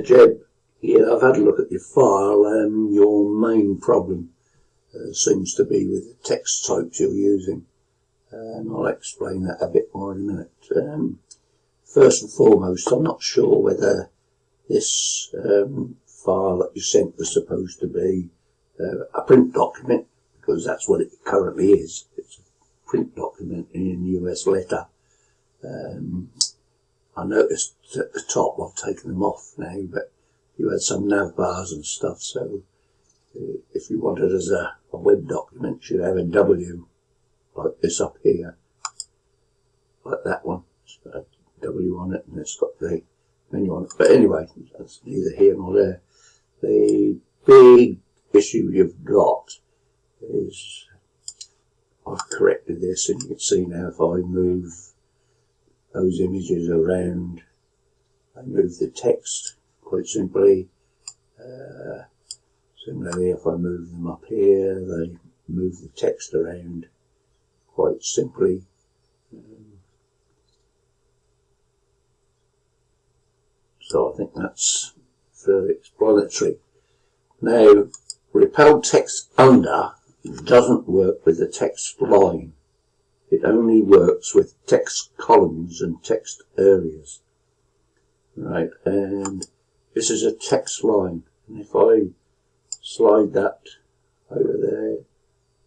Jeb. Yeah, I've had a look at your file. Your main problem seems to be with the text types you're using. I'll explain that a bit more in a minute. First and foremost, I'm not sure whether this file that you sent was supposed to be a print document, because that's what it currently is. It's a print document in US letter. I noticed at the top, I've taken them off now, but you had some nav bars and stuff, so if you want it as a web document, you should have a W like this up here, like that one. It's got a W on it and it's got the menu on it. But anyway, that's neither here nor there. The big issue you've got is, I've corrected this, and you can see now if I move those images around, I move the text quite simply. Similarly, if I move them up here, they move the text around quite simply. So I think that's fairly explanatory. Now, Repel text under doesn't work with the text line. It only works with text columns and text areas. Right, and this is a text line. And if I slide that over there,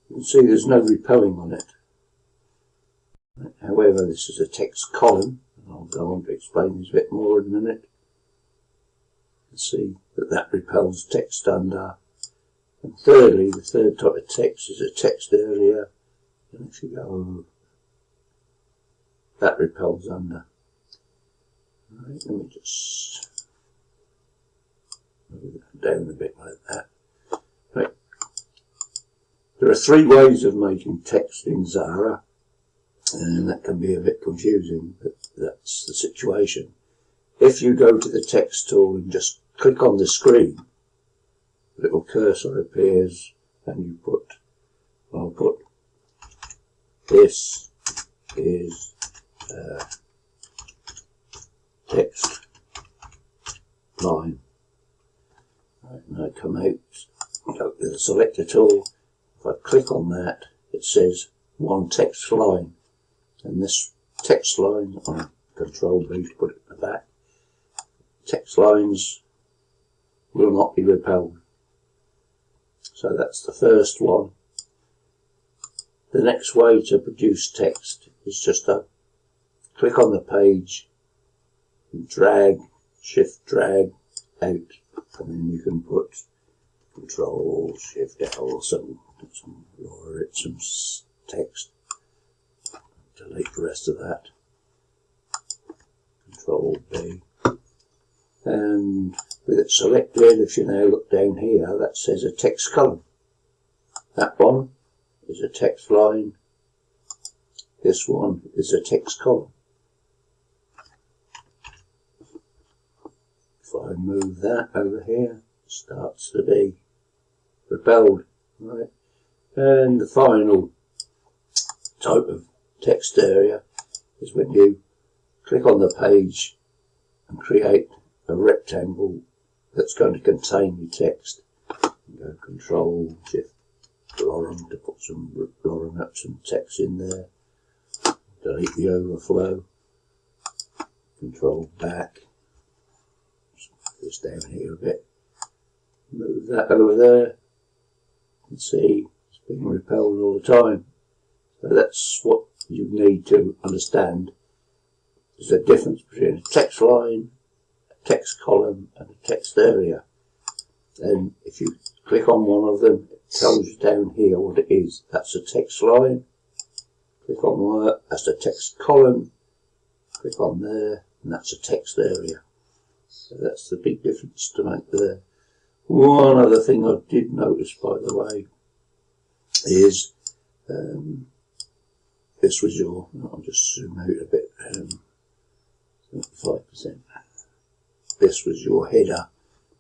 you can see there's no repelling on it. However, this is a text column, and I'll go on to explain this a bit more in a minute. You can see that that repels text under. And thirdly, the third type of text is a text area, and if you go, that repels under. Right, let me just move that down a bit like that. Right. There are three ways of making text in Xara, and that can be a bit confusing, but that's the situation. If you go to the text tool and just click on the screen, a little cursor appears and you put, I'll put, this is text line. Right, and I come out, go to the selector tool. If I click on that, it says one text line, and this text line, on Control B to put it in the back, text lines will not be repelled. So that's the first one. The next way to produce text is just to click on the page, drag, shift drag out, and then you can put Control Shift L, some lower it, some text, delete the rest of that, Control B, and with it selected, if you now look down here, that says a text column. That one is a text line, this one is a text column. If I move that over here, it starts to be repelled, right? And the final type of text area is when you click on the page and create a rectangle that's going to contain your text. You go Control Shift Lorem to put some lorem up some text in there. Delete the overflow. Control back. This down here a bit. Move that over there. You can see it's being repelled all the time. So that's what you need to understand. There's a difference between a text line, a text column, and a text area. And if you click on one of them, it tells you down here what it is. That's a text line. Click on one, that's a text column. Click on there, and that's a text area. So that's the big difference to make there. One other thing I did notice, by the way, is this was your, I'll just zoom out a bit, 75%. This was your header,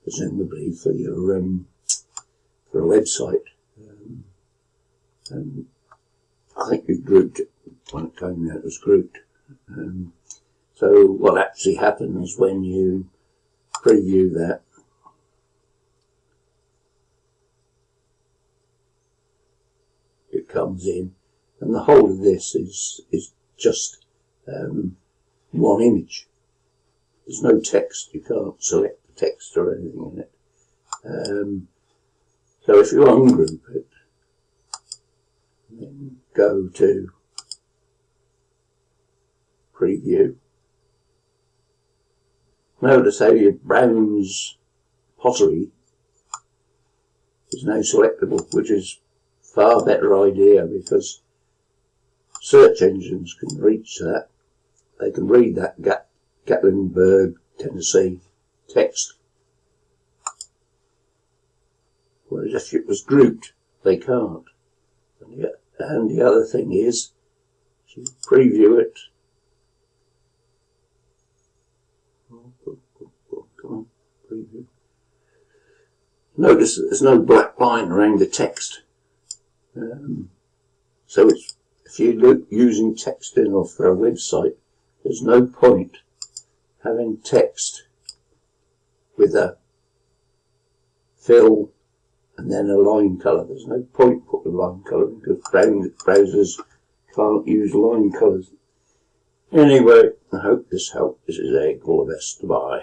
presumably for your for a website, and I think you grouped it when it came out. It was grouped. So what actually happens when you preview that. It comes in, and the whole of this is just one image. There's no text. You can't select the text or anything in it. So if you ungroup it, then go to preview. Notice how your bronze pottery is now selectable, which is a far better idea because search engines can reach that. They can read that Gatlinburg, Tennessee text. Whereas if it was grouped, they can't. And the other thing is, if you preview it, preview. Notice that there's no black line around the text. So it's, if you're using texting off for a website, there's no point having text with a fill and then a line colour. There's no point putting a line colour because browsers can't use line colours. Anyway, I hope this helped. This is Egg. All the best. Bye.